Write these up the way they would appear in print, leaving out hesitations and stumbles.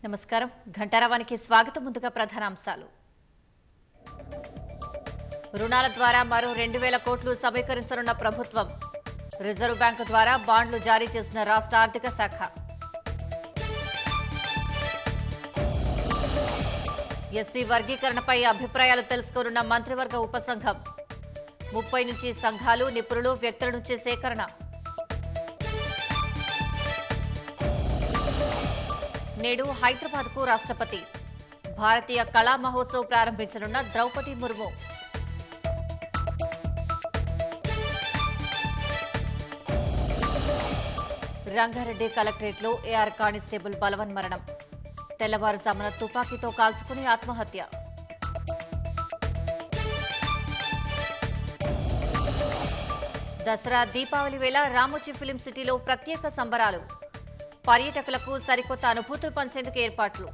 నమస్కారం ఘంటారావానికి స్వాగతం. ముందుగా ప్రధానాంశాలు. రుణాల ద్వారా మరో 2000 కోట్లు సమీకరించనున్న ప్రభుత్వం. రిజర్వ్ బ్యాంకు ద్వారా బాండ్లు జారీ చేసిన రాష్ట్ర ఆర్థిక శాఖ. ఎస్సీ వర్గీకరణపై అభిప్రాయాలు తెలుసుకోనున్న మంత్రివర్గ ఉపసంఘం. 30 నుంచి సంఘాలు, నిపుణులు, వ్యక్తుల నుంచి సేకరణ. నేడు హైదరాబాద్కు రాష్ట్రపతి. భారతీయ కళా మహోత్సవ్ ప్రారంభించనున్న ద్రౌపది ముర్ము. రంగారెడ్డి కలెక్టరేట్లో ఏఆర్ కానిస్టేబుల్ బలవన్మరణం. తెల్లవారుజామున తుపాకీతో కాల్చుకుని ఆత్మహత్య. దసరా, దీపావళి వేళ రామోజీ ఫిలిం సిటీలో ప్రత్యేక సంబరాలు. పర్యాటకులకు సరికొత్త అనుభూతులు పంచేందుకు ఏర్పాట్లు.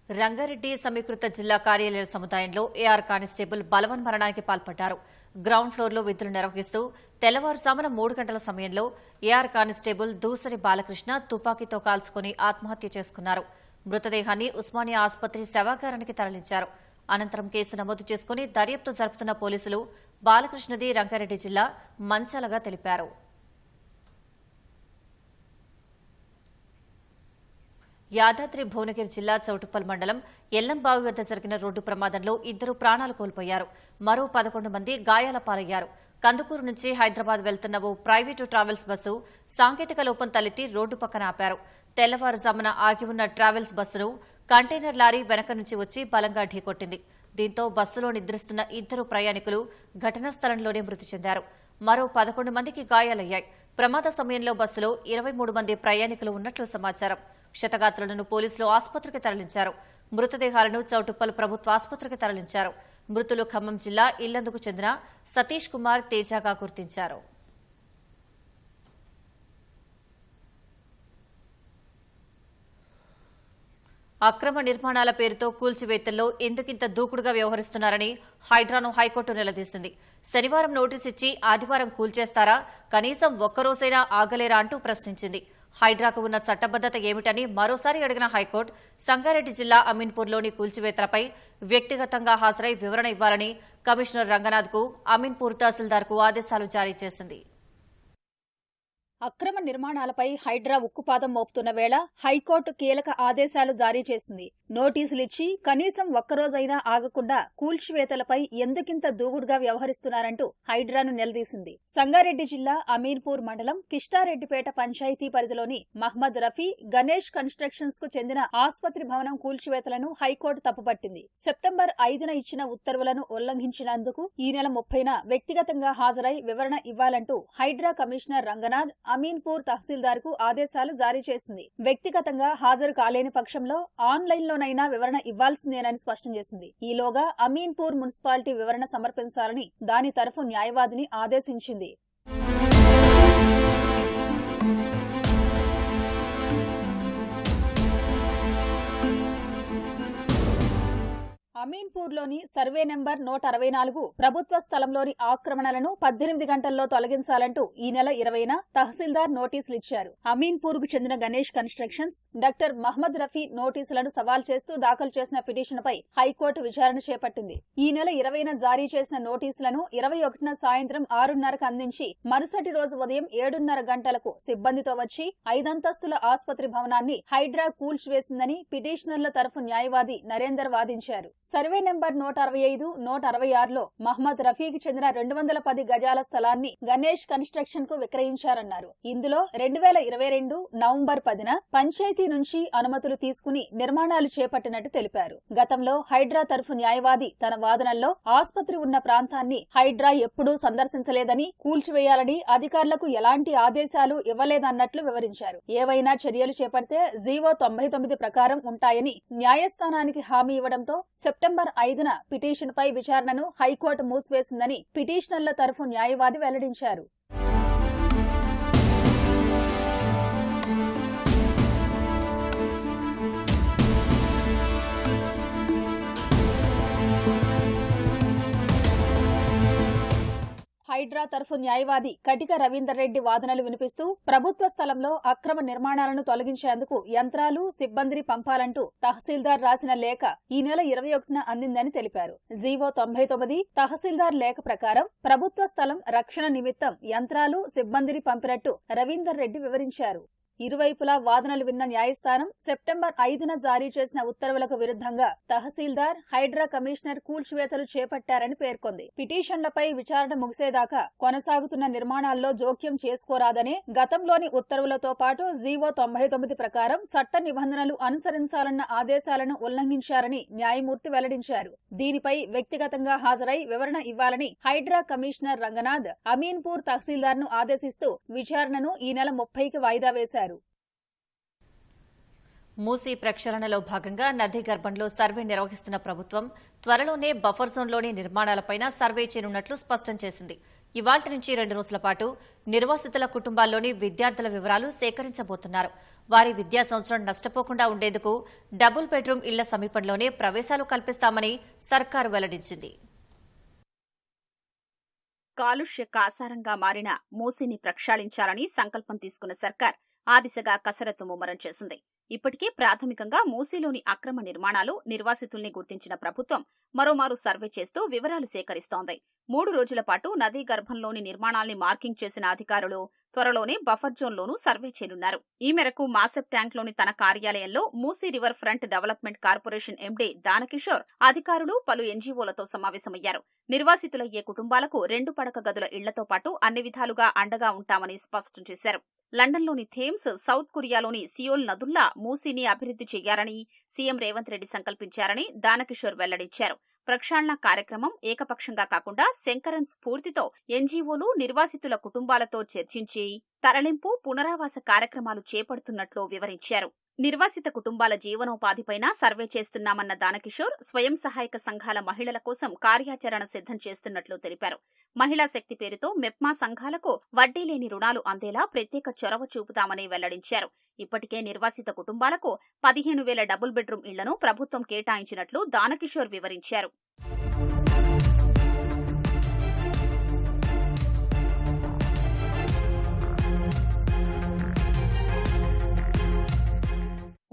రంగారెడ్డి సమీకృత జిల్లా కార్యాలయ సముదాయంలో ఏఆర్ కానిస్టేబుల్ బలవన్మరణానికి పాల్పడ్డారు. గ్రౌండ్ ఫ్లోర్లో విధులు నిర్వహిస్తూ తెల్లవారుజామున 3 గంటల సమయంలో ఏఆర్ కానిస్టేబుల్ దూసరి బాలకృష్ణ తుపాకీతో కాల్చుకుని ఆత్మహత్య చేసుకున్నారు. మృతదేహాన్ని ఉస్మానియా ఆసుపత్రి శవాగారానికి తరలించారు. అనంతరం కేసు నమోదు చేసుకుని దర్యాప్తు జరుపుతున్న పోలీసులు బాలకృష్ణది రంగారెడ్డి జిల్లా మంచాలగా తెలిపారు. యాదాద్రి భువనగిరి జిల్లా చౌటుప్పల్ మండలం ఎల్లంబావి వద్ద జరిగిన రోడ్డు ప్రమాదంలో 2 ప్రాణాలు కోల్పోయారు. మరో 11 మంది గాయాల పాలయ్యారు. కందుకూరు నుంచి హైదరాబాద్ వెళ్తున్న ఓ ప్రైవేటు ట్రావెల్స్ బస్సు సాంకేతిక లోపం తలెత్తి రోడ్డు పక్కన ఆపారు. తెల్లవారుజామున ఆగి ఉన్న ట్రావెల్స్ బస్సును కంటైనర్ లారీ వెనక నుంచి వచ్చి బలంగా ఢీకొట్టింది. దీంతో బస్సులో నిద్రిస్తున్న 2 ప్రయాణికులు ఘటనా స్థలంలోనే మృతి చెందారు. మరో 11 మందికి గాయాలయ్యాయి. ప్రమాద సమయంలో బస్సులో 23 మంది ప్రయాణికులు ఉన్నట్లు సమాచారం. క్షతగాత్రులను పోలీసులు ఆసుపత్రికి తరలించారు. మృతదేహాలను చౌటుప్పల్ ప్రభుత్వ ఆసుపత్రికి తరలించారు. మృతులు ఖమ్మం జిల్లా ఇల్లందుకు చెందిన సతీష్ కుమార్ తేజాగా గుర్తించారు. అక్రమ నిర్మాణాల పేరుతో కూల్చివేతల్లో ఎందుకింత దూకుడుగా వ్యవహరిస్తున్నారని హైడ్రాను హైకోర్టు నిలదీసింది. శనివారం నోటీసు ఇచ్చి ఆదివారం కూల్చేస్తారా, కనీసం ఒక్కరోజైనా ఆగలేరా అంటూ ప్రశ్నించింది. హైడ్రాకు ఉన్న చట్టబద్దత ఏమిటని మరోసారి అడిగిన హైకోర్టు సంగారెడ్డి జిల్లా అమీన్పూర్లోని కూల్చివేతలపై వ్యక్తిగతంగా హాజరై వివరణ ఇవ్వాలని కమిషనర్ రంగనాథ్కు అమీన్పూర్ తహసీల్దార్కు ఆదేశాలు జారీ చేసింది. అక్రమ నిర్మాణాలపై హైడ్రా ఉక్కుపాదం మోపుతున్న వేళ హైకోర్టు కీలక ఆదేశాలు జారీ చేసింది. నోటీసులిచ్చి కనీసం ఒక్కరోజైనా ఆగకుండా కూల్చివేతలపై ఎందుకింత దూకుడుగా వ్యవహరిస్తున్నారంటూ హైడ్రాను నిలదీసింది. సంగారెడ్డి జిల్లా అమీన్పూర్ మండలం కిష్టారెడ్డిపేట పంచాయతీ పరిధిలోని మహ్మద్ రఫీ గణేష్ కన్స్ట్రక్షన్స్ కు చెందిన ఆసుపత్రి భవనం కూల్చివేతలను హైకోర్టు తప్పుపట్టింది. సెప్టెంబర్ 5న ఇచ్చిన ఉత్తర్వులను ఉల్లంఘించినందుకు ఈ నెల 30న వ్యక్తిగతంగా హాజరై వివరణ ఇవ్వాలంటూ హైడ్రా కమిషనర్ రంగనాథ్ అమీన్పూర్ తహసీల్దార్కు ఆదేశాలు జారీ చేసింది. వ్యక్తిగతంగా హాజరు కాలేని పక్షంలో ఆన్లైన్లోనైనా వివరణ ఇవ్వాల్సిందేనని స్పష్టం చేసింది. ఈలోగా అమీన్పూర్ మున్సిపాలిటీ వివరణ సమర్పించాలని దాని తరఫు న్యాయవాదిని ఆదేశించింది. అమీన్పూర్లోని సర్వే నెంబర్ 164 ప్రభుత్వ స్థలంలోని ఆక్రమణలను 18 గంటల్లో తొలగించాలంటూ ఈ నెల 20న తహసీల్దార్ నోటీసులిచ్చారు. అమీన్పూర్కు చెందిన గణేష్ కన్స్ట్రక్షన్స్ డాక్టర్ మహ్మద్ రఫీ నోటీసులను సవాల్ చేస్తూ దాఖలు చేసిన పిటిషన్పై హైకోర్టు విచారణ చేపట్టింది. ఈ నెల 20న జారీ చేసిన నోటీసులను 21న సాయంత్రం 6:30కు అందించి మరుసటి రోజు ఉదయం 7:30 గంటలకు సిబ్బందితో వచ్చి 5 అంతస్తుల ఆసుపత్రి భవనాన్ని హైడ్రా కూల్చివేసిందని పిటిషనర్ల తరఫు న్యాయవాది నరేందర్ వాదించారు. సర్వే నెంబర్ 165, 166లో మహ్మద్ రఫీకి చెందిన 210 గజాల స్థలాన్ని గణేష్ కన్స్ట్రక్షన్ కు విక్రయించారన్నారు. ఇందులో 2022 నవంబర్ 10న పంచాయతీ నుంచి అనుమతులు తీసుకుని నిర్మాణాలు చేపట్టినట్టు తెలిపారు. గతంలో హైడ్రా తరఫు న్యాయవాది తన వాదనల్లో ఆసుపత్రి ఉన్న ప్రాంతాన్ని హైడ్రా ఎప్పుడూ సందర్శించలేదని, కూల్చివేయాలని అధికారులకు ఎలాంటి ఆదేశాలు ఇవ్వలేదన్నట్లు వివరించారు. ఏవైనా చర్యలు చేపడితే జీవో 99 ప్రకారం ఉంటాయని న్యాయస్థానానికి హామీ ఇవ్వడంతో సెప్టెంబర్ 5న పిటిషన్పై విచారణను హైకోర్టు మూసివేసిందని పిటిషనర్ల తరఫు న్యాయవాది వెల్లడించారు. హైడ్రా తరఫు న్యాయవాది కటిక రవీందర్ రెడ్డి వాదనలు వినిపిస్తూ ప్రభుత్వ స్థలంలో అక్రమ నిర్మాణాలను తొలగించేందుకు యంత్రాలు సిబ్బందిని పంపాలంటూ తహసీల్దార్ రాసిన లేఖ ఈ నెల 21న అందిందని తెలిపారు. జీవో 99 తహసీల్దార్ లేఖ ప్రకారం ప్రభుత్వ స్థలం రక్షణ నిమిత్తం యంత్రాలు సిబ్బందిని పంపినట్టు రవీందర్ రెడ్డి వివరించారు. ఇరువైపులా వాదనలు విన్న న్యాయస్థానం సెప్టెంబర్ 5న జారీ చేసిన ఉత్తర్వులకు విరుద్ధంగా తహసీల్దార్ హైడ్రా కమిషనర్ కూల్చివేతలు చేపట్టారని పేర్కొంది. పిటిషన్లపై విచారణ ముగిసేదాకా కొనసాగుతున్న నిర్మాణాల్లో జోక్యం చేసుకోరాదనే గతంలోని ఉత్తర్వులతో పాటు జీవో 99 ప్రకారం చట్ట నిబంధనలు అనుసరించాలన్న ఆదేశాలను ఉల్లంఘించారని న్యాయమూర్తి వెల్లడించారు. దీనిపై వ్యక్తిగతంగా హాజరై వివరణ ఇవ్వాలని హైడ్రా కమిషనర్ రంగనాథ్ అమీన్పూర్ తహసీల్దార్ను ఆదేశిస్తూ విచారణను ఈ నెల 30కి వాయిదా వేశారు. మూసీ ప్రక్షాళనలో భాగంగా నదీ గర్భంలో సర్వే నిర్వహిస్తున్న ప్రభుత్వం త్వరలోనే బఫర్ జోన్లోని నిర్మాణాలపైన సర్వే చేయనున్నట్లు స్పష్టం చేసింది. ఇవాళ్టి నుంచి 2 రోజుల పాటు నిర్వాసితుల కుటుంబాల్లోని విద్యార్థుల వివరాలు సేకరించబోతున్నారు. వారి విద్యా సంవత్సరం నష్టపోకుండా ఉండేందుకు డబుల్ బెడ్రూమ్ ఇళ్ల సమీపంలోనే ప్రవేశాలు కల్పిస్తామని సర్కారు వెల్లడించింది. కాలుష్య కాసారంగా మారిన మూసీని ప్రక్షాళించాలని సంకల్పం తీసుకున్న సర్కార్ ఆ దిశగా కసరత్తు ముమ్మరం చేసింది. ఇప్పటికే ప్రాథమికంగా మూసీలోని అక్రమ నిర్మాణాలు, నిర్వాసితుల్ని గుర్తించిన ప్రభుత్వం మరోమారు సర్వే చేస్తూ వివరాలు సేకరిస్తోంది. 3 రోజుల పాటు నదీ గర్భంలోని నిర్మాణాల్ని మార్కింగ్ చేసిన అధికారులు త్వరలోనే బఫర్ జోన్లోనూ సర్వే చేయనున్నారు. ఈ మేరకు మాసెప్ ట్యాంక్లోని తన కార్యాలయంలో Musi river front development corporation MD Dana Kishore అధికారులు, పలు ఎన్జీఓలతో సమావేశమయ్యారు. నిర్వాసితులయ్యే కుటుంబాలకు 2 పడక గదుల ఇళ్లతో పాటు అన్ని విధాలుగా అండగా ఉంటామని స్పష్టం చేశారు. లండన్లోని థేమ్స్, సౌత్ కొరియాలోని సియోల్ నదుల్లా మూసీని అభివృద్ది చేయాలని సీఎం రేవంత్ రెడ్డి సంకల్పించారని దానకిషోర్ వెల్లడించారు. ప్రక్షాళన కార్యక్రమం ఏకపక్షంగా కాకుండా శంకరన్ స్ఫూర్తితో ఎన్జీఓలు, నిర్వాసితుల కుటుంబాలతో చర్చించి తరలింపు, పునరావాస కార్యక్రమాలు చేపడుతున్నట్లు వివరించారు. నిర్వాసిత కుటుంబాల జీవనోపాధిపైన సర్వే చేస్తున్నామన్న దానకిషోర్ స్వయం సహాయక సంఘాల మహిళల కోసం కార్యాచరణ సిద్ధం చేస్తున్నట్లు తెలిపారు. మహిళా శక్తి పేరుతో మెప్మా సంఘాలకు వడ్డీ లేని రుణాలు అందేలా ప్రత్యేక చొరవ చూపుతామని వెల్లడించారు. ఇప్పటికే నిర్వాసిత కుటుంబాలకు 15,000 డబుల్ బెడ్రూమ్ ఇళ్లను ప్రభుత్వం కేటాయించినట్లు దానకిషోర్ వివరించారు.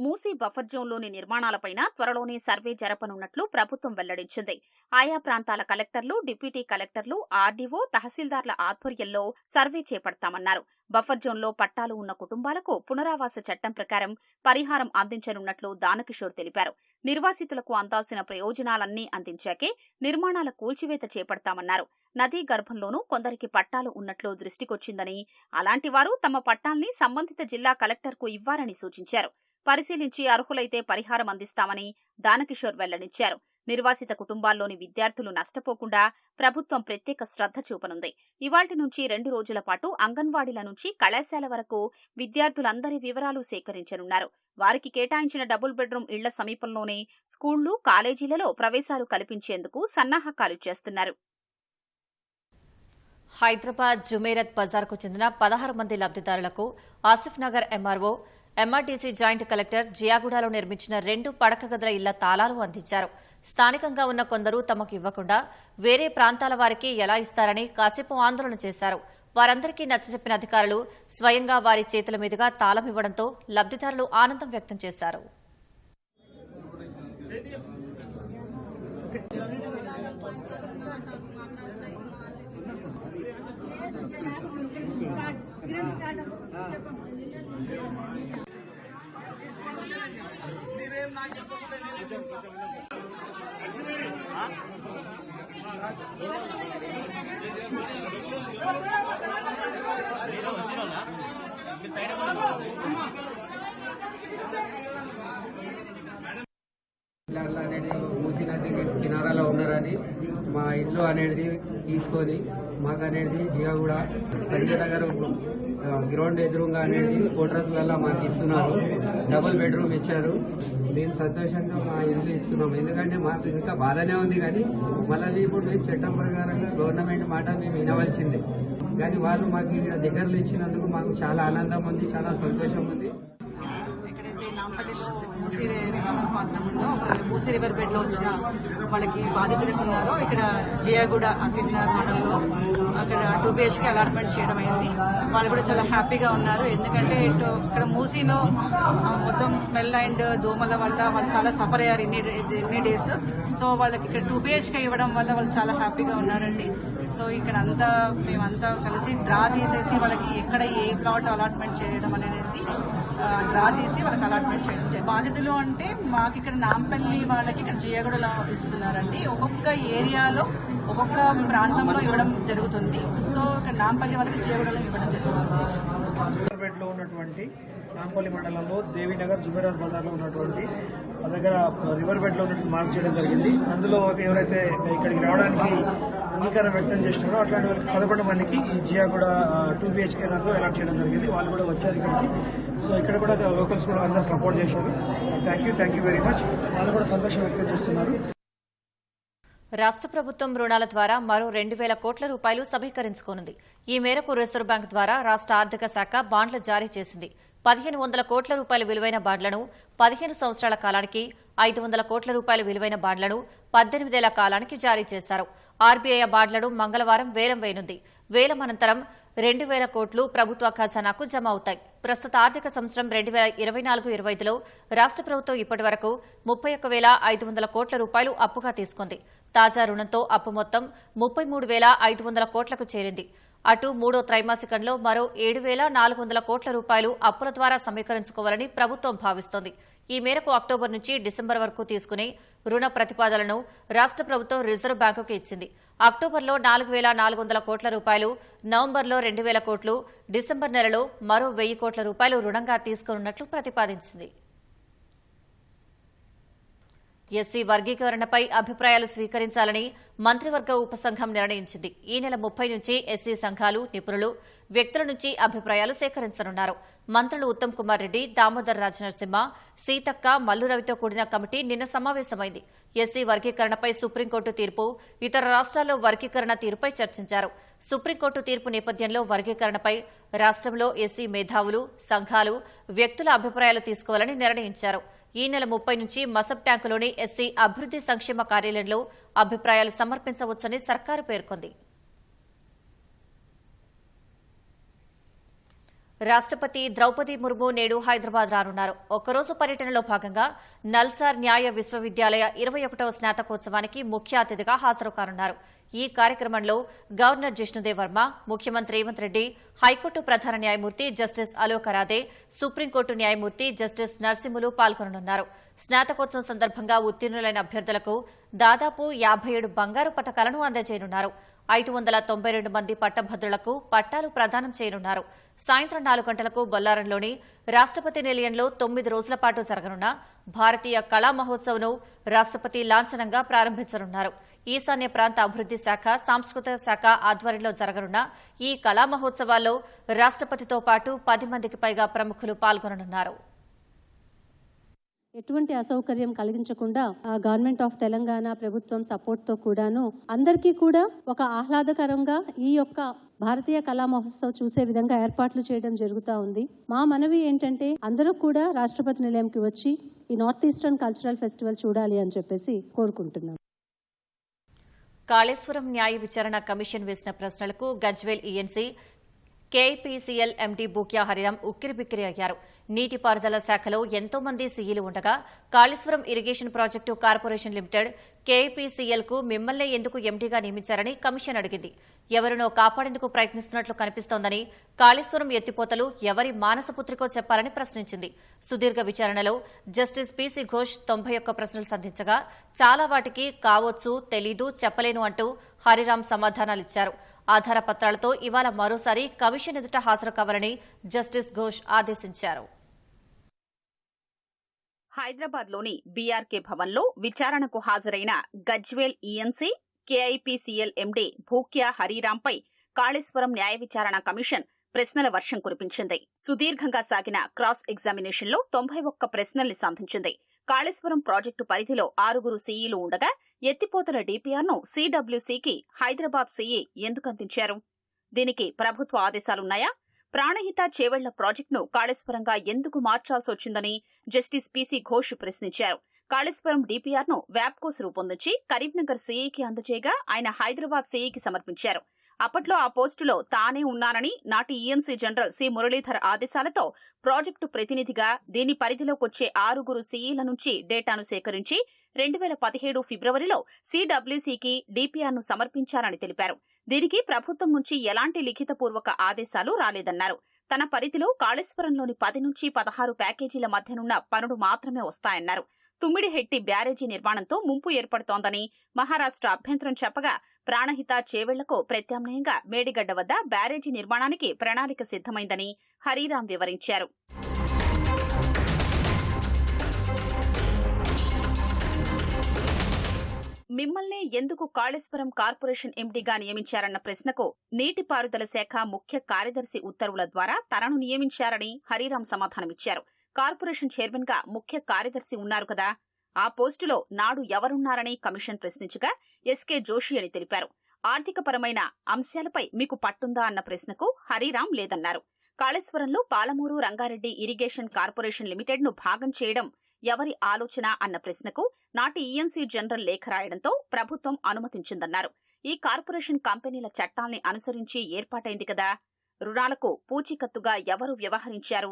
మూసీ బఫర్ జోన్లోని నిర్మాణాలపైన త్వరలోనే సర్వే జరపనున్నట్లు ప్రభుత్వం వెల్లడించింది. ఆయా ప్రాంతాల కలెక్టర్లు, డిప్యూటీ కలెక్టర్లు, ఆర్డీఓ, తహసీల్దార్ల ఆధ్వర్యంలో సర్వే చేపడతామన్నారు. బఫర్ జోన్లో పట్టాలు ఉన్న కుటుంబాలకు పునరావాస చట్టం ప్రకారం పరిహారం అందించనున్నట్లు దానకిషోర్ తెలిపారు. నిర్వాసితులకు అందాల్సిన ప్రయోజనాలన్నీ అందించాకే నిర్మాణాల కూల్చివేత చేపడతామన్నారు. నదీ గర్భంలోనూ కొందరికి పట్టాలు ఉన్నట్లు దృష్టికొచ్చిందని, అలాంటి వారు తమ పట్టాల్ని సంబంధిత జిల్లా కలెక్టర్కు ఇవ్వాలని సూచించారు. పరిశీలించి అర్హులైతే పరిహారం అందిస్తామని దానకిషోర్ వెల్లడించారు. నిర్వాసిత కుటుంబాల్లోని విద్యార్థులు నష్టపోకుండా ప్రభుత్వం ప్రత్యేక శ్రద్ధ చూపనుంది. ఇవాళ్టి నుంచి 2 రోజుల పాటు అంగన్వాడీల నుంచి కళాశాల వరకు విద్యార్థులందరి వివరాలు సేకరించనున్నారు. వారికి కేటాయించిన డబుల్ బెడ్రూమ్ ఇళ్ల సమీపంలోనే స్కూళ్లు, కాలేజీలలో ప్రవేశాలు కల్పించేందుకు సన్నాహకాలు చేస్తున్నారు. హైదరాబాద్ జుమేరత్ బజార్కు చెందిన 16 మంది లబ్దిదారులకు Asif Nagar MRO, MRTC joint collector జియాగూడలో నిర్మించిన 2 పడక గదుల ఇళ్ల తాళాలు అందించారు. స్థానికంగా ఉన్న కొందరు తమకు ఇవ్వకుండా వేరే ప్రాంతాల వారికి ఎలా ఇస్తారని కాసేపు ఆందోళన చేశారు. వారందరికీ నచ్చజెప్పిన అధికారులు స్వయంగా వారి చేతుల మీదుగా తాళం ఇవ్వడంతో లబ్దిదారులు ఆనందం వ్యక్తం చేశారు. అనేది మూసీ నది కినారాలో ఉన్నారని మా ఇల్లు అనేది తీసుకొని మాకు అనేది జియాగూడ సంజయ్ నగర్ గ్రౌండ్ ఎదురుగా అనేది కోట్రస్లలో మాకు ఇస్తున్నారు. డబుల్ బెడ్రూమ్ ఇచ్చారు. మేము సంతోషంగా మా ఇల్లు ఇస్తున్నాం. ఎందుకంటే మాకు ఇంకా బాధనే ఉంది, కానీ మళ్ళీ ఇప్పుడు మేము చట్టం ప్రకారంగా గవర్నమెంట్ మాట మేము వినవలసిందే. కానీ వాళ్ళు మాకు ఇక్కడ దగ్గరలో ఇచ్చినందుకు మాకు చాలా ఆనందం ఉంది, చాలా సంతోషం ఉంది. నాంపల్లి మూసీ రివర్ పాత్రలో మూసీ రివర్ బెడ్ లో వచ్చిన వాళ్ళకి బాధితులకు ఉన్నారో ఇక్కడ జియాగూడ ఆసిఫ్ నగర్ మండలంలో అక్కడ 2 BHK అలాట్మెంట్ చేయడం అయింది. వాళ్ళు కూడా చాలా హ్యాపీగా ఉన్నారు. ఎందుకంటే ఇక్కడ మూసీలో మొత్తం స్మెల్ అండ్ దోమల వల్ల వాళ్ళు చాలా సఫర్ అయ్యారు ఎన్ని డేస్. సో వాళ్ళకి ఇక్కడ 2 BHK ఇవ్వడం వల్ల వాళ్ళు చాలా హ్యాపీగా ఉన్నారండి. సో ఇక్కడ మేమంతా కలిసి డ్రా తీసేసి వాళ్ళకి ఎక్కడ ఏ ప్లాట్ అలాట్మెంట్ చేయడం అనేది డ్రా తీసి వాళ్ళకి అలాట్మెంట్ చేయడం. బాధితులు అంటే మాకు ఇక్కడ నాంపల్లి వాళ్ళకి ఇక్కడ జియాగూడలో ఇస్తున్నారండి. ఒక్కొక్క ఏరియాలో ఒక్కొక్క ప్రాంతంలో ఇవ్వడం జరుగుతుంది. సో ఇక్కడ నాంపల్లి వాళ్ళకి జియాగూడలో ఇవ్వడం జరుగుతుంది. లో ఉన్నటువంటి నాంపల్లి మండలంలో దేవీనగర్ జుబేరాజ్ బజార్లో ఉన్నటువంటి దగ్గర రివర్ బెడ్ లో మార్క్ చేయడం జరిగింది. అందులో ఎవరైతే ఇక్కడికి రావడానికి అంగీకారం వ్యక్తం చేస్తున్నారో అట్లాంటి వాళ్ళకి 11 మందికి ఈ జియాగూడ 2 BHK దాంట్లో అలాట్ చేయడం జరిగింది. వాళ్ళు కూడా వచ్చారు ఇక్కడికి. సో ఇక్కడ కూడా లోకల్స్ కూడా అందరూ సపోర్ట్ చేశారు. Thank you very much. వాళ్ళు కూడా సంతోషం వ్యక్తం చేస్తున్నారు. రాష్ట్ర ప్రభుత్వం రుణాల ద్వారా మరో 2,000 కోట్ల రూపాయలు సమీకరించుకోనుంది. ఈ మేరకు రిజర్వ్ బ్యాంక్ ద్వారా రాష్ట్ర ఆర్థిక శాఖ బాండ్లు జారీ చేసింది. 1,500 కోట్ల రూపాయల విలువైన బాండ్లను 15 సంవత్సరాల కాలానికి, 500 కోట్ల రూపాయల విలువైన బాండ్లను 18 ఏళ్ల కాలానికి జారీ చేశారు. ఆర్బీఐ బాండ్లను మంగళవారం వేలం వేయనుంది. వేలం అనంతరం 2,000 కోట్లు ప్రభుత్వ ఖజానాకు జమ అవుతాయి. ప్రస్తుత ఆర్థిక సంవత్సరం 2024-25లో రాష్ట్ర ప్రభుత్వం ఇప్పటి వరకు 31,500 కోట్ల రూపాయలు అప్పుగా తీసుకుంది. తాజా రుణంతో అప్పు మొత్తం 33,500 కోట్లకు చేరింది. అటు మూడో త్రైమాసికంలో మరో 7,400 కోట్ల రూపాయలు అప్పుల ద్వారా సమీకరించుకోవాలని ప్రభుత్వం భావిస్తోంది. ఈ మేరకు అక్టోబర్ నుంచి డిసెంబర్ వరకు తీసుకునే రుణ ప్రతిపాదనలను రాష్ట్ర ప్రభుత్వం రిజర్వ్ బ్యాంకుకు ఇచ్చింది. అక్టోబర్లో 4,400 కోట్ల రూపాయలు, నవంబర్లో 2,000 కోట్లు, డిసెంబర్ నెలలో మరో 1,000 కోట్ల రూపాయలు రుణంగా తీసుకోనున్నట్లు ప్రతిపాదించింది. ఎస్సీ వర్గీకరణపై అభిప్రాయాలు స్వీకరించాలని మంత్రివర్గ ఉపసంఘం నిర్ణయించింది. ఈ నెల 30 నుంచి ఎస్సీ సంఘాలు, నిపుణులు, వ్యక్తుల నుంచి అభిప్రాయాలు సేకరించనున్నారు. మంత్రులు ఉత్తమ్ కుమార్ రెడ్డి, దామోదర్ రాజనరసింహ, సీతక్క, మల్లు రవితో కూడిన కమిటీ నిన్న సమావేశమైంది. ఎస్సీ వర్గీకరణపై సుప్రీంకోర్టు తీర్పు, ఇతర రాష్ట్రాల్లో వర్గీకరణ తీరుపై చర్చించారు. సుప్రీంకోర్టు తీర్పు నేపథ్యంలో వర్గీకరణపై రాష్ట్రంలో ఎస్సీ మేధావులు, సంఘాలు, వ్యక్తుల అభిప్రాయాలు తీసుకోవాలని నిర్ణయించారు. ఈ నెల 30 నుంచి మసబ్ ట్యాంకులోని ఎస్సీ అభివృద్ది సంక్షేమ కార్యాలయంలో అభిప్రాయాలు సమర్పించవచ్చని సర్కారు పేర్కొంది. రాష్ట్రపతి ద్రౌపది ముర్ము నేడు హైదరాబాద్ రానున్నారు. ఒక్కరోజు పర్యటనలో భాగంగా నల్సార్ న్యాయ విశ్వవిద్యాలయ 21వ స్నాతకోత్సవానికి ముఖ్య అతిథిగా హాజరు కానున్నారు. ఈ కార్యక్రమంలో గవర్నర్ జిష్ణుదేవ్ వర్మ, ముఖ్యమంత్రి రేవంత్ రెడ్డి, హైకోర్టు ప్రధాన న్యాయమూర్తి జస్టిస్ అలోక్ అరాదే, సుప్రీంకోర్టు న్యాయమూర్తి జస్టిస్ నరసింహులు పాల్గొననున్నారు. స్నాతకోత్సవం సందర్భంగా ఉత్తీర్ణులైన అభ్యర్థులకు దాదాపు 57 బంగారు పతకాలను అందజేయనున్నారు. 592 మంది పట్టభద్రులకు పట్టాలు ప్రదానం చేయనున్నారు. సాయంత్రం 4 గంటలకు బొల్లారంలోని రాష్ట్రపతి నిలయంలో 9 రోజుల పాటు జరగనున్న భారతీయ కళా మహోత్సవ్ను రాష్ట్రపతి లాంఛనంగా ప్రారంభించనున్నారు. ఈశాన్య ప్రాంత అభివృద్ది శాఖ, సాంస్కృతిక శాఖ ఆధ్వర్యంలో జరగనున్న ఈ కళా మహోత్సవాల్లో రాష్ట్రపతితో పాటు 10 మందికి పైగా ప్రముఖులు పాల్గొననున్నారు. ఎటువంటి అసౌకర్యం కలిగించకుండా గవర్నమెంట్ ఆఫ్ తెలంగాణ ప్రభుత్వం సపోర్ట్ తో కూడాను అందరికీ కూడా ఒక ఆహ్లాదకరంగా ఈ యొక్క భారతీయ కళా మహోత్సవ్ చూసే విధంగా ఏర్పాట్లు చేయడం జరుగుతూ ఉంది. మా మనవి ఏంటంటే అందరూ కూడా రాష్ట్రపతి నిలయంకి వచ్చి ఈ నార్త్ ఈస్టర్న్ కల్చరల్ ఫెస్టివల్ చూడాలి అని చెప్పేసి కోరుకుంటున్నాం. కాళేశ్వరం న్యాయ విచారణ కమిషన్ వేసిన ప్రశ్నలకు Gajwel ENC, KIPCL MD Bhukya Hariram ఉక్కిరిబిక్కిరి అయ్యారు. నీటిపారుదల శాఖలో ఎంతో మంది సీఈలు ఉండగా Kaleshwaram irrigation project corporation limited KIPCL కు మిమ్మల్నే ఎందుకు ఎండీగా నియమించారని కమిషన్ అడిగింది. ఎవరినో కాపాడేందుకు ప్రయత్నిస్తున్నట్లు కనిపిస్తోందని, కాళేశ్వరం ఎత్తిపోతలు ఎవరి మానసపుత్రికో చెప్పాలని ప్రశ్నించింది. సుదీర్ఘ విచారణలో జస్టిస్ పీసీ ఘోష్ 91 ప్రశ్నలు సంధించగా చాలా వాటికి కావొచ్చు, తెలీదు, చెప్పలేను అంటూ హరిరాం సమాధానాలిచ్చారు. ఆధారపత్రాలతో ఇవాళ మరోసారి కమిషన్ ఎదుట హాజరు కావాలని జస్టిస్ ఘోష్ ఆదేశించారు. హైదరాబాద్లోని బీఆర్కే భవన్లో విచారణకు హాజరైన Gajwel ENC, KIPCL MD Bhukya హరిరాంపై Kaleshwaram న్యాయ విచారణ కమిషన్ ప్రశ్నల వర్షం కురిపించింది. సుదీర్ఘంగా సాగిన క్రాస్ ఎగ్జామినేషన్లో 91 ప్రశ్నల్ని సంధించింది. కాళేశ్వరం ప్రాజెక్టు పరిధిలో 6 సీఈలు ఉండగా ఎత్తిపోతల డీపీఆర్ను సీడబ్ల్యూసీకి హైదరాబాద్ సీఈ ఎందుకు అందించారు? దీనికి ప్రభుత్వ ఆదేశాలున్నాయా? ప్రాణహిత చేవెళ్ల ప్రాజెక్టును కాళేశ్వరంగా ఎందుకు మార్చాల్సి వచ్చిందని జస్టిస్ పీసీ ఘోష్ ప్రశ్నించారు. కాళేశ్వరం డీపీఆర్ను వ్యాప్కోస్ రూపొందించి కరీంనగర్ సీఈకి అందజేయగా ఆయన హైదరాబాద్ సీఈకి సమర్పించారు. అప్పట్లో ఆ పోస్టులో తానే ఉన్నానని నాటి ఈఎన్సీ జనరల్ సి మురళీధర్ ఆదేశాలతో ప్రాజెక్టు ప్రతినిధిగా దీని పరిధిలోకొచ్చే 6 సీఈల నుంచి డేటాను సేకరించి 2017 ఫిబ్రవరిలో సిడబ్ల్యూసీకి డిపిఆర్ను సమర్పించారని తెలిపారు. దీనికి ప్రభుత్వం నుంచి ఎలాంటి లిఖితపూర్వక ఆదేశాలు రాలేదన్నారు. తన పరిధిలో కాళేశ్వరంలోని 10 నుంచి 16 ప్యాకేజీల మధ్యనున్న పనులు మాత్రమే వస్తాయన్నారు. తుమ్మిడిహెట్టి బ్యారేజీ నిర్మాణంతో ముంపు ఏర్పడుతోందని మహారాష్ట్ర అభ్యంతరం చెప్పగా ప్రాణహిత చేవెళ్లకు ప్రత్యామ్నాయంగా మేడిగడ్డ వద్ద బ్యారేజీ నిర్మాణానికి ప్రణాళిక సిద్ధమైందని హరిరాం వివరించారు. మిమ్మల్నే ఎందుకు కాళేశ్వరం కార్పొరేషన్ ఎండీగా నియమించారన్న ప్రశ్నకు నీటిపారుదల శాఖ ముఖ్య కార్యదర్శి ఉత్తర్వుల ద్వారా తనను నియమించారని హరిరాం సమాధానమిచ్చారు. కార్పొరేషన్ చైర్మన్ గా ముఖ్య కార్యదర్శి ఉన్నారు కదా, ఆ పోస్టులో నాడు ఎవరున్నారని కమిషన్ ప్రశ్నించగా ఎస్కే జోషి అని తెలిపారు. ఆర్థికపరమైన అంశాలపై మీకు పట్టుందా అన్న ప్రశ్నకు హరిరాం లేదన్నారు. కాళేశ్వరంలో Palamuru Rangareddy irrigation corporation limited ను భాగం చేయడం ఎవరి ఆలోచన అన్న ప్రశ్నకు నాటి ఈఎన్సీ జనరల్ లేఖ రాయడంతో ప్రభుత్వం అనుమతించిందన్నారు. ఈ కార్పొరేషన్ కంపెనీల చట్టాల్ని అనుసరించి ఏర్పాటైంది కదా, రుణాలకు పూచీకత్తుగా ఎవరు వ్యవహరించారు,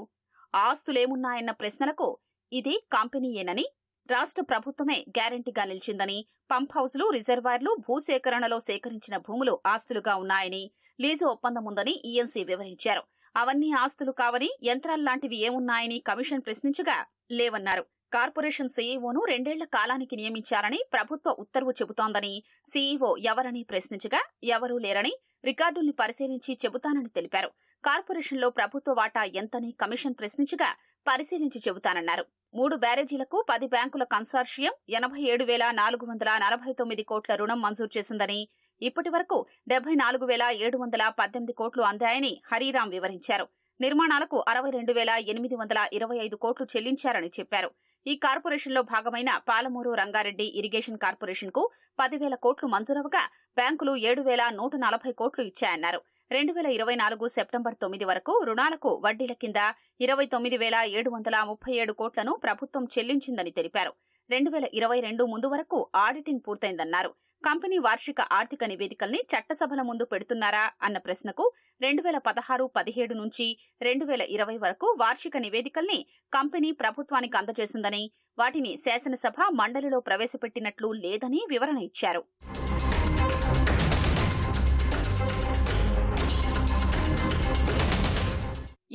ఆస్తులేమున్నాయన్న ప్రశ్నలకు ఇది కంపెనీయేనని, రాష్ట్ర ప్రభుత్వమే గ్యారంటీగా నిలిచిందని, పంప్ హౌజ్లు, రిజర్వాయర్లు, భూసేకరణలో సేకరించిన భూములు ఆస్తులుగా ఉన్నాయని, లీజు ఒప్పందం ఉందని ఈఎన్సీ వివరించారు. అవన్నీ ఆస్తులు కావని, యంత్రాల్లాంటివి ఏమున్నాయని కమిషన్ ప్రశ్నించగా లేవన్నారు. కార్పొరేషన్ సీఈఓను 2 ఏళ్ల కాలానికి నియమించారని ప్రభుత్వ ఉత్తర్వు చెబుతోందని, సీఈఓ ఎవరని ప్రశ్నించగా ఎవరూ లేరని, రికార్డుల్ని పరిశీలించి చెబుతానని తెలిపారు. కార్పొరేషన్లో ప్రభుత్వ వాటా ఎంతని కమిషన్ ప్రశ్నించగా పరిశీలించి చెబుతానన్నారు. 3 బ్యారేజీలకు 10 బ్యాంకుల కన్సార్షియం 87,449 కోట్ల రుణం మంజూరు చేసిందని, ఇప్పటి వరకు 74,718 కోట్లు అందాయని హరిరాం వివరించారు. నిర్మాణాలకు 62,825 కోట్లు చెల్లించారని చెప్పారు. ఈ కార్పొరేషన్లో భాగమైన పాలమూరు రంగారెడ్డి ఇరిగేషన్ కార్పొరేషన్ కు 10,000 కోట్లు మంజూరవగా బ్యాంకులు 7,140 కోట్లు ఇచ్చాయన్నారు. 2024 సెప్టెంబర్ 9 వరకు రుణాలకు వడ్డీల కింద 29,737 కోట్లను ప్రభుత్వం చెల్లించిందని తెలిపారు. 2022 ముందు వరకు ఆడిటింగ్ పూర్తయిందన్నారు. కంపెనీ వార్షిక ఆర్థిక నివేదికల్ని చట్టసభల ముందు పెడుతున్నారా అన్న ప్రశ్నకు 2016-17 నుంచి 2020 వరకు వార్షిక నివేదికల్ని కంపెనీ ప్రభుత్వానికి అందజేసిందని, వాటిని శాసనసభ మండలిలో ప్రవేశపెట్టినట్లు లేదని వివరణ ఇచ్చారు.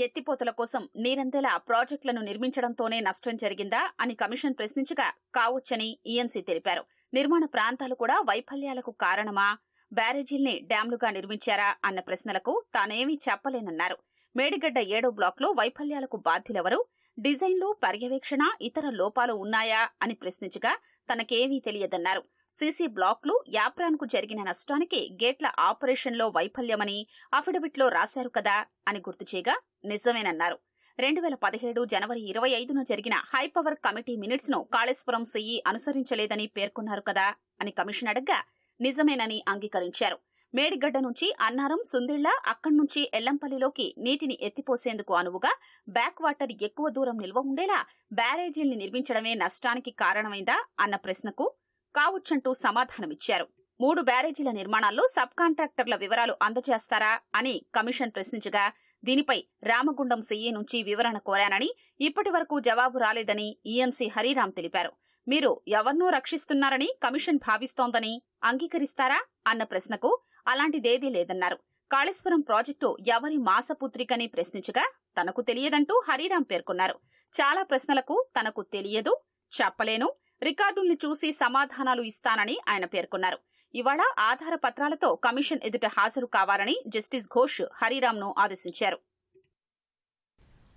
ఎత్తిపోతల కోసం నీరందేలా ప్రాజెక్టులను నిర్మించడంతోనే నష్టం జరిగిందా అని కమిషన్ ప్రశ్నించగా కావచ్చని ఈఎన్సీ తెలిపారు. నిర్మాణ ప్రాంతాలు కూడా వైఫల్యాలకు కారణమా, బ్యారేజీల్ని డ్యాంలుగా నిర్మించారా అన్న ప్రశ్నలకు తానేమీ చెప్పలేనన్నారు. మేడిగడ్డ 7వ బ్లాక్లో వైఫల్యాలకు బాధ్యులెవరు, డిజైన్లు, పర్యవేక్షణ, ఇతర లోపాలు ఉన్నాయా అని ప్రశ్నించగా తనకేమీ తెలియదన్నారు. సీసీ బ్లాక్లు, యాప్రాన్కు జరిగిన నష్టానికి గేట్ల ఆపరేషన్లో వైఫల్యమని అఫిడవిట్లో రాశారు కదా అని గుర్తు చేయగా నిజమేనన్నారు. 2017 జనవరి 25న జరిగిన హైపవర్ కమిటీ మినిట్స్ ను కాళేశ్వరం సీఈ అనుసరించలేదని పేర్కొన్నారు కదా అని కమిషన్ అడగ్గా నిజమేనని అంగీకరించారు. మేడిగడ్డ నుంచి అన్నారం, సుందిళ్ల, అక్కడి నుంచి ఎల్లంపల్లిలోకి నీటిని ఎత్తిపోసేందుకు అనువుగా బ్యాక్ వాటర్ ఎక్కువ దూరం నిల్వ ఉండేలా బ్యారేజీల్ని నిర్మించడమే నష్టానికి కారణమైందా అన్న ప్రశ్నకు కావచ్చంటూ సమాధానమిచ్చారు. 3 బ్యారేజీల నిర్మాణాల్లో సబ్ కాంట్రాక్టర్ల వివరాలు అందజేస్తారా అని కమిషన్ ప్రశ్నించగా దీనిపై రామగుండం సీఈ నుంచి వివరణ కోరానని, ఇప్పటి వరకు జవాబు రాలేదని ఈఎన్సీ హరిరాం తెలిపారు. మీరు ఎవరినో రక్షిస్తున్నారని కమిషన్ భావిస్తోందని అంగీకరిస్తారా అన్న ప్రశ్నకు అలాంటిదేదీ లేదన్నారు. కాళేశ్వరం ప్రాజెక్టు ఎవరి మాసపుత్రికని ప్రశ్నించగా తనకు తెలియదంటూ హరిరాం పేర్కొన్నారు. చాలా ప్రశ్నలకు తనకు తెలియదు, చెప్పలేను, రికార్డుల్ని చూసి సమాధానాలు ఇస్తానని ఆయన పేర్కొన్నారు. ఇవాళ ఆధార పత్రాలతో కమిషన్ ఎదుట హాజరు కావాలని జస్టిస్ ఘోష్ హరిరాంను ఆదేశించారు.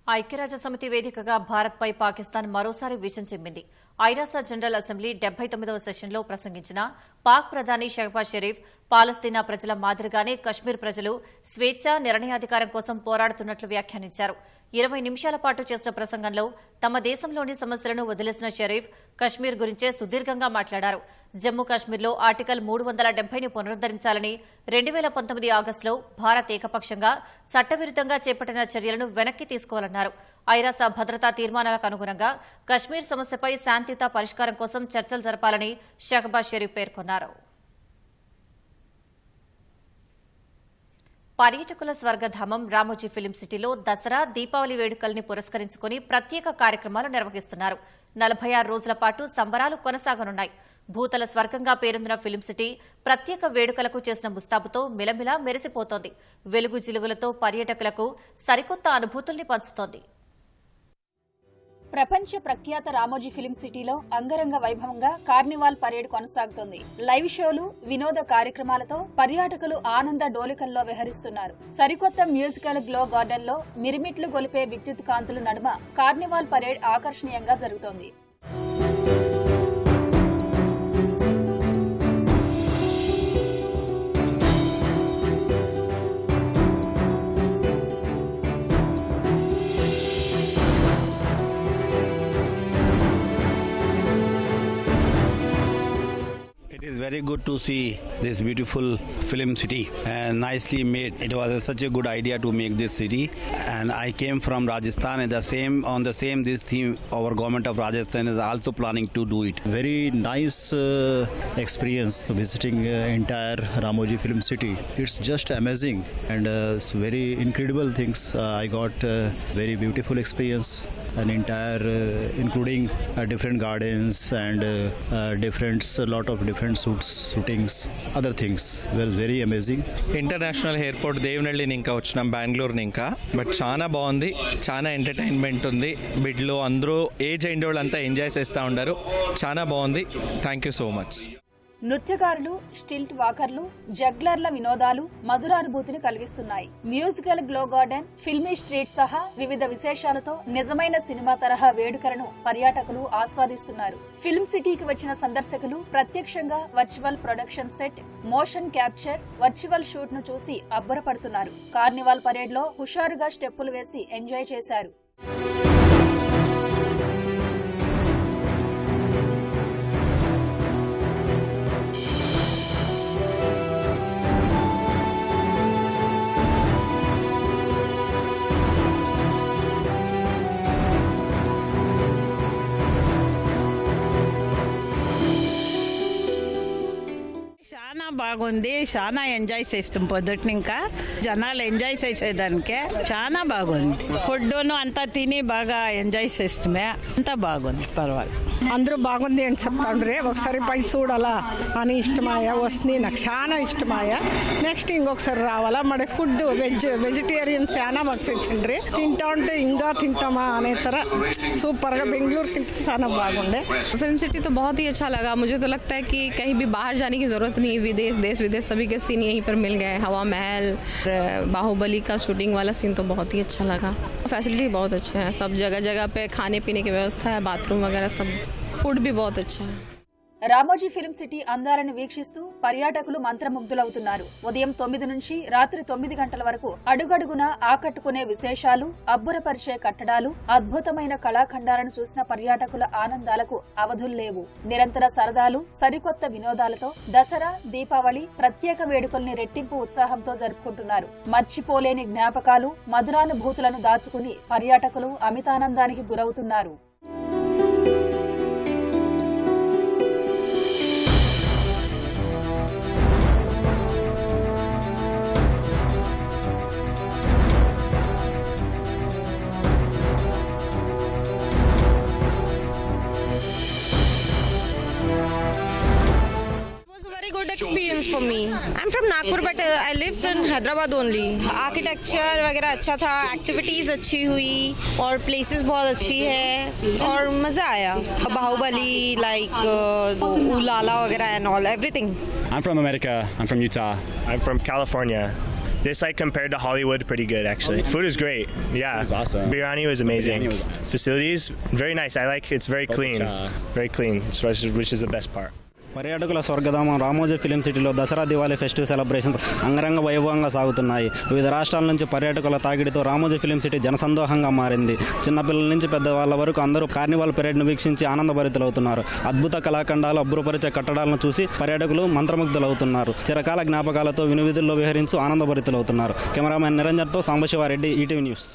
ఐక్యరాజ్యసమితి వేదికగా భారత్పై పాకిస్తాన్ మరోసారి విషం చిమ్మింది. ఐరాస జనరల్ అసెంబ్లీ 79వ సెషన్లో ప్రసంగించిన పాక్ ప్రధాని షహబాజ్ షరీఫ్ పాలస్తీనా ప్రజల మాదిరిగానే కశ్మీర్ ప్రజలు స్వేచ్ఛ, నిర్ణయాధికారం కోసం పోరాడుతున్నట్లు వ్యాఖ్యానించారు. 20 నిమిషాల పాటు చేసిన ప్రసంగంలో తమ దేశంలోని సమస్యలను వదిలేసిన షరీఫ్ కశ్మీర్ గురించే సుదీర్ఘంగా మాట్లాడారు. జమ్మూ కాశ్మీర్లో ఆర్టికల్ 370ని పునరుద్దరించాలని 2019 ఆగస్టులో భారత్ ఏకపక్షంగా చట్టవిరుద్దంగా చేపట్టిన చర్యలను వెనక్కి తీసుకోవాలన్నారు. ఐరాస భద్రతా తీర్మానాలకు అనుగుణంగా కశ్మీర్ సమస్యపై శాంతియుత పరిష్కారం కోసం చర్చలు జరపాలని షహబాజ్ షరీఫ్ పేర్కొన్నారు. పర్యాటకుల స్వర్గధామం రామోజీ ఫిలిం సిటీలో దసరా దీపావళి వేడుకల్ని పురస్కరించుకుని ప్రత్యేక కార్యక్రమాలు నిర్వహిస్తున్నారు. 46 రోజుల పాటు సంబరాలు కొనసాగనున్నాయి. భూతల స్వర్గంగా పేరొందిన ఫిలిం సిటీ ప్రత్యేక వేడుకలకు చేసిన ముస్తాబుతో మిలమిలా మెరిసిపోతోంది. వెలుగు జిలుగులతో పర్యాటకులకు సరికొత్త అనుభూతుల్ని పంచుతోంది. ప్రపంచ ప్రఖ్యాత రామోజీ ఫిలిం సిటీలో అంగరంగ వైభవంగా కార్నివాల్ పరేడ్ కొనసాగుతోంది. లైవ్ షోలు, వినోద కార్యక్రమాలతో పర్యాటకులు ఆనంద డోలికల్లో విహరిస్తున్నారు. సరికొత్త మ్యూజికల్ గ్లో గార్డెన్ లో మిరిమిట్లు గొలిపే విద్యుత్ కాంతుల నడుమ కార్నివాల్ పరేడ్ ఆకర్షణీయంగా జరుగుతోంది. It is very good to see this beautiful film city and nicely made. It was such a good idea to make this city, and I came from Rajasthan and on the same this theme our government of Rajasthan is also planning to do it. Very nice experience visiting entire Ramoji Film City. It's just amazing and it's very incredible things. I got very beautiful experience. An entire including different gardens and lot of different shootings, other things were very amazing. International airport Devanahalli ఇంకా వచ్చినాం, బెంగళూరు ఇంకా. But చాలా బాగుంది, చాలా entertainment ఉంది. బిడ్లో అందరూ age అయిన వాళ్ళంతా ఎంజాయ్ చేస్తూ ఉంటారు. చాలా బాగుంది. Thank you so much. నృత్యకారులు, స్టిల్ట్ వాకర్లు, జగ్లర్ల వినోదాలు మధురానుభూతిని కలిగిస్తున్నాయి. Musical glow garden, filmy street సహా వివిధ విశేషాలతో నిజమైన సినిమా తరహా వేడుకలను పర్యాటకులు ఆస్వాదిస్తున్నారు. ఫిల్మ్ సిటీకి వచ్చిన సందర్శకులు ప్రత్యక్షంగా virtual production set, motion capture, virtual shoot ను చూసి అబ్బురపడుతున్నారు. కార్నివాల్ పరేడ్ లో హుషారుగా స్టెప్పులు వేసి ఎంజాయ్ చేశారు. చాలా బాగుంది, చాలా ఎంజాయ్ చేస్తాం. పొద్దుట ఇంకా జనాలు ఎంజాయ్ చేసేదానికే చాలా బాగుంది. ఫుడ్ను అంతా తిని బాగా ఎంజాయ్ చేస్తామే, అంతా బాగుంది, పర్వాలేదు. అందరూ బాగుంది అని చెప్తాండ్రే, ఒకసారి పై చూడాలా అని ఇష్టమాయా వస్తుంది. నాకు చాలా ఇష్టమాయా. నెక్స్ట్ ఇంకొకసారి రావాలా. మరి ఫుడ్ వెజిటేరియన్ చాలా మాకు తెచ్చిండ్రి. తింటా ఉంటే ఇంకా తింటామా అనే తర సూపర్గా బెంగళూరుకి చాలా బాగుండే. फिल्म सिटी तो बहुत ही अच्छा लगा. मुझे तो लगता है कि कहीं भी बाहर जाने की ज़रूरत नहीं. देश विदेश सभी के सीन यहीं पर मिल गए. हवा महल, बाहुबली का शूटिंग वाला सीन तो बहुत ही अच्छा लगा. फैसिलिटी बहुत अच्छे हैं, सब जगह जगह पे खाने पीने की व्यवस्था है, बाथरूम वगैरह सब. फूड भी बहुत अच्छा है. రామోజీ ఫిలిం సిటీ అందాలను వీక్షిస్తూ పర్యాటకులు మంత్రముగ్ధులవుతున్నారు. ఉదయం 9 నుంచి రాత్రి 9 గంటల వరకు అడుగడుగునా ఆకట్టుకునే విశేషాలు, అబ్బురపరిచే కట్టడాలు, అద్భుతమైన కళాఖండాలను చూసిన పర్యాటకుల ఆనందాలకు అవధుల్లేవు. నిరంతర సరదాలు, సరికొత్త వినోదాలతో దసరా, దీపావళి ప్రత్యేక వేడుకల్ని రెట్టింపు ఉత్సాహంతో జరుపుకుంటున్నారు. మర్చిపోలేని జ్ఞాపకాలు, మధురానుభూతులను దాచుకుని పర్యాటకులు అమితానందానికి గురవుతున్నారు. Good experience for me. I'm from Nagpur but I live in Hyderabad only. Architecture वगैरह अच्छा था, activities अच्छी हुई और places बहुत अच्छी है और मजा आया. बाहुबली like Ulala वगैरह and all everything. I'm from America. I'm from Utah. I'm from California. This like compared to Hollywood pretty good actually. Food is great. Yeah. It was awesome. Biryani was amazing. Facilities very nice. I like it's very clean. Very clean. Which is the best part. పర్యాటకుల స్వర్గధామం Ramoji film సిటీలో Dasara Diwali festival celebrations అంగరంగ వైభవంగా సాగుతున్నాయి. వివిధ రాష్ట్రాల నుంచి పర్యాటకుల తాకిడితో Ramoji film city జనసందోహంగా మారింది. చిన్నపిల్లల నుంచి పెద్దవాళ్ల వరకు అందరూ కార్నివాల్ పరేడ్ను వీక్షించి ఆనందభరితులవుతున్నారు. అద్భుత కళాఖండాలు, అబ్బురపరిచే కట్టడాలను చూసి పర్యాటకులు మంత్రముగ్ధులవుతున్నారు. చిరకాల జ్ఞాపకాలతో వినువిధుల్లో విహరించు ఆనందభరితులవుతున్నారు. కెమెరామెన్ నిరంజన్తో సాంబశివారెడ్డి, ఈటీవీ న్యూస్.